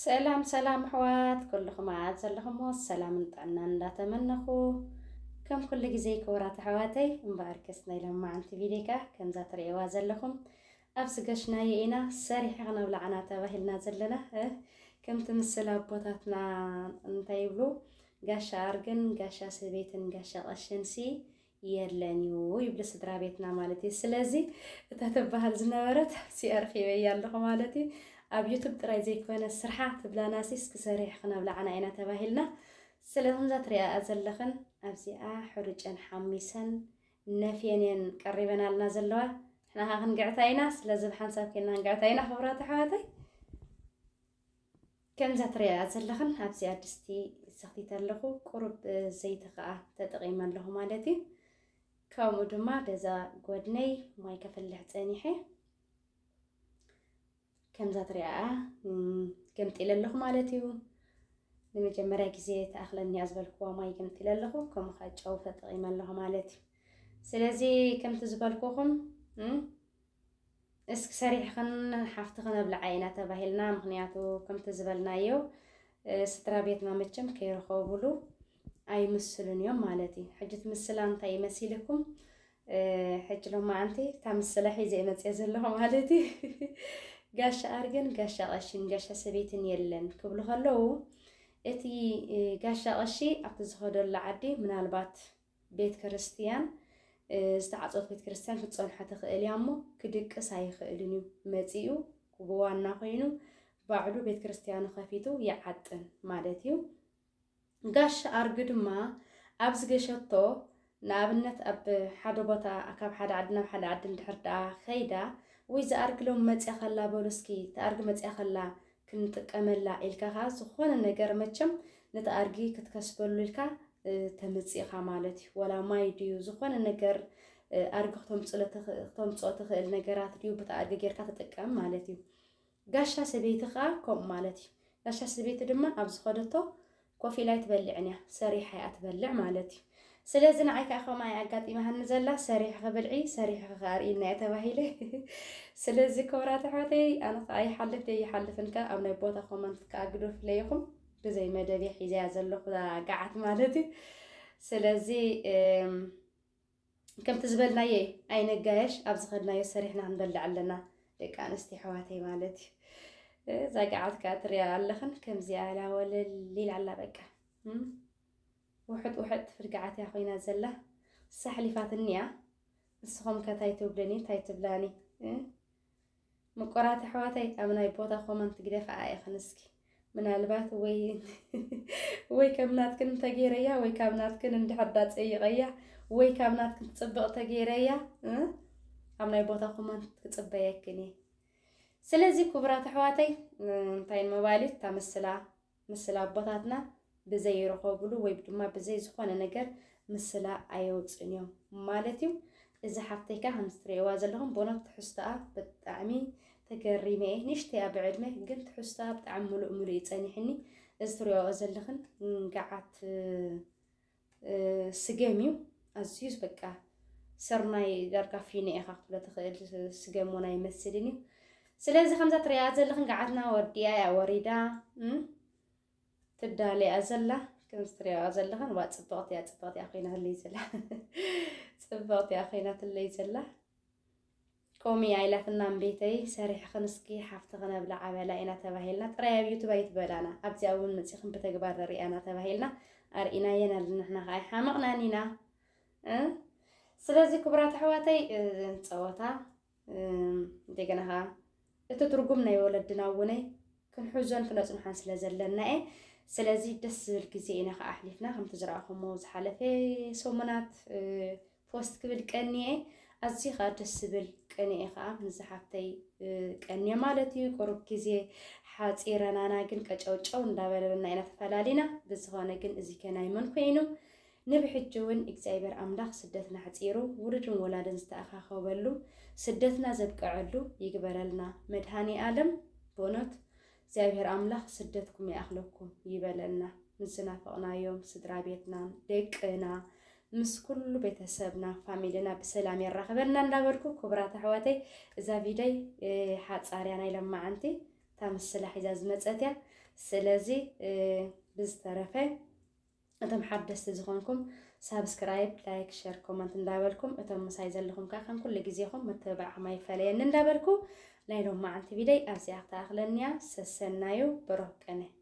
سلام سلام حوات كلكم عاد سلكم السلام نطعنا لا تمنخو كم كل جزي كورات حواتي مباركسنا لما عن فيديكا كم ذات ريوا زلكم أبسقشنا يينا سريحنا ولعنا تبهلنا زلنا كم تمثل بوتاتنا نتايبلو قاشا أرجن قاشا سبيتن قاشا غشنسي يرلنيو يبلس درابيتنا مالتي سلازي تتبهل زنورت سي أرخي ويالله مالتي أب يوتيوب ترى زي كونه السرحة تبلا ناسيس كسريح خنا بلا عنا أنا تباهلنا سلهم ذات رياء أزلخن أبزياء حرج حميسن نفينين قريبنا لنا زلوا إحنا ها هنقعتينا سلازم حنساب كنا هنقعتينا خبرات حواتي كم ذات رياء أزلخن أبزياء دستي سختي تلخو قرب زيت قاع تتقيما له مالتي كم ودما دزا قدني ما يكفل لحتاني حي كم ذات رياء كم تيللخو مالتيو لمجمرة جزية تأخلني أزبالكوا ما يكم تيللخو كم خاجو فتقيما له مالتي سلازي كم تزبالكوهم اسك سريح خن حفتخنا بالعينة تباهلنا مغنياتو كم تزبالنايو سترابيتنا مجم كيرخو بلو أي مسلون يوم مالتي حجة مسلان تاي مسيلكم حج لهم أنتي تمسلحي زي ما تيزل لهم مالتي قاش أرجن قاش غشين قاش سبيتن يلن كبلو هلو إتي قاش غشي أبتزهد العدي من البات بيت كريستيان استعصوت بيت كريستيان في تصون حتى خيليامو كدك ساي خيلينيو متيو وبوانا خينو بعدو بيت كريستيان خفيتو يعطن مالتيو قاش أرجد ما أبز قشطو نابنت أب حدا بطا أكاب حدا عدنا حدا عدن حدا خيدا وإذا أرجلهم متى خلا بولسكي تأرج متى خلا كنت كملا إلكا خاص وخوان النجار متشم نتأرجي كتكسبلو إلكا تمتسي خامالتي ولا ما يديو زخوان النجار أرجختهم صوت النجارات ديو بتأرج غير كتتكام مالتي قاشا سبيت خا كم مالتي قاشا سبيت دما أبز خدته كوفي لا يتبلعني سريحة أتبلع مالتي سلازن عيك أخو ما يعقد إما هنزله سريح قبلعي سريح غارين نعتبهيله سلازي كورات حوتي أنا أي حلف لي حلفنك أو نبوت أخو من تكاجدو فليهم بزي ما دبي حيزي أزله خدا قعت مالتي سلازي كم تزبلنا يه أي نجاش أبزخدنا يسريحنا هندلع لنا لك أنا استحواتي مالتي إذا قعدت كاتريا علخن كم زيالة ولا الليل على بقى واحد فرقعت يا أخوينا زلة السحلي فاتنيا السخم كتايتو بلاني تايتو بلاني مقرات حواتي أمنا يبوت أخو من تقدف عاي خنسكي من البات وي كامنات كن تغيريا وي كامنات كن اندحدات ايغيا وي كامنات كن تصبق تغيريا أمنا يبوت أخو من تصبيكني سلازي كبرات حواتي تاين موبايلي تا مسلا بوتاتنا بزي رخوبلو ويبدما بزي زخوانه نجر مسلا ايوصنيو مالتيو اذا حفتيكا همستري وازلهم بونت حستا بطعمي تقريمه نشتي ابعدمه قلت حستا بتعملو امري يصنيحني استريو وازلخن قعت سجيميو ازيز بقى سرناي داركا فيني اخ بلا سجيمونا يمسلني سلازي خمسة ريال زلخن قعدنا وديا يا وريدا تدالي أزلة كنستري أزلة واتبعت يا أخينا اللي زلة تبعت يا أخينا اللي زلة قومي عيلة النام بيتي سريح خنسكي حفت غنا بلا عملا إنا تباهلنا ترى بيوتيوب يتبلانا أبدي أول مسيخن بتجبر ريانا تباهلنا أرينا ينا لنحنا غاي حمقنا نينا سلازي كبرات حواتي نصوتا ديجنها تترجمنا يولدنا وني كنحوزن كنصنحان سلازلنا سلازي دس الكزينا خاحلفنا هم تزرعهم موز حلفي سومنات فوست كبل كنيه ازي خا دس بل كنيه خا مزحفتي كنيه مالتي قرب كزي حاصيرنا انا كن قچوچو እንዳበለና አይነት ፈላሊና በዝሆነ ግን እዚ ከናይ ምን ኮይኑ ንብሕጅውን እግዚአብሔር አምላክ ስደትና ሐጺሩ ውርድን ወላደን ዝተአኻኸበሉ ስደትና ዘብቀዕሉ ይግበረልና መድኃኒ ዓለም ቦኖት እግዚአብሔር አምላክ ስደትኩም ያخلكم ይበለና ንስና ፈቅና يوم ስድራ ቤትና ደቅና ምስ ኩሉ ቤተሰብና ፋሚሊና በሰላም ያራኸበና እንዳበርኩ ክብራት አሕዋተይ እዛ ቪዲዮ ሓጻርያና ይለማዓንቲ تامسلا حزاز متساتيا سلازي بزترفه أتم حدثت زخونكم سابسكرايب لايك شير كومنت ندابلكم أتم مسايز لكم كاخن كل جزيكم متابع ما يفعلين ندابلكم لا يروم مع أنت بدي أزياء تأخلنيا سسنايو بروكنه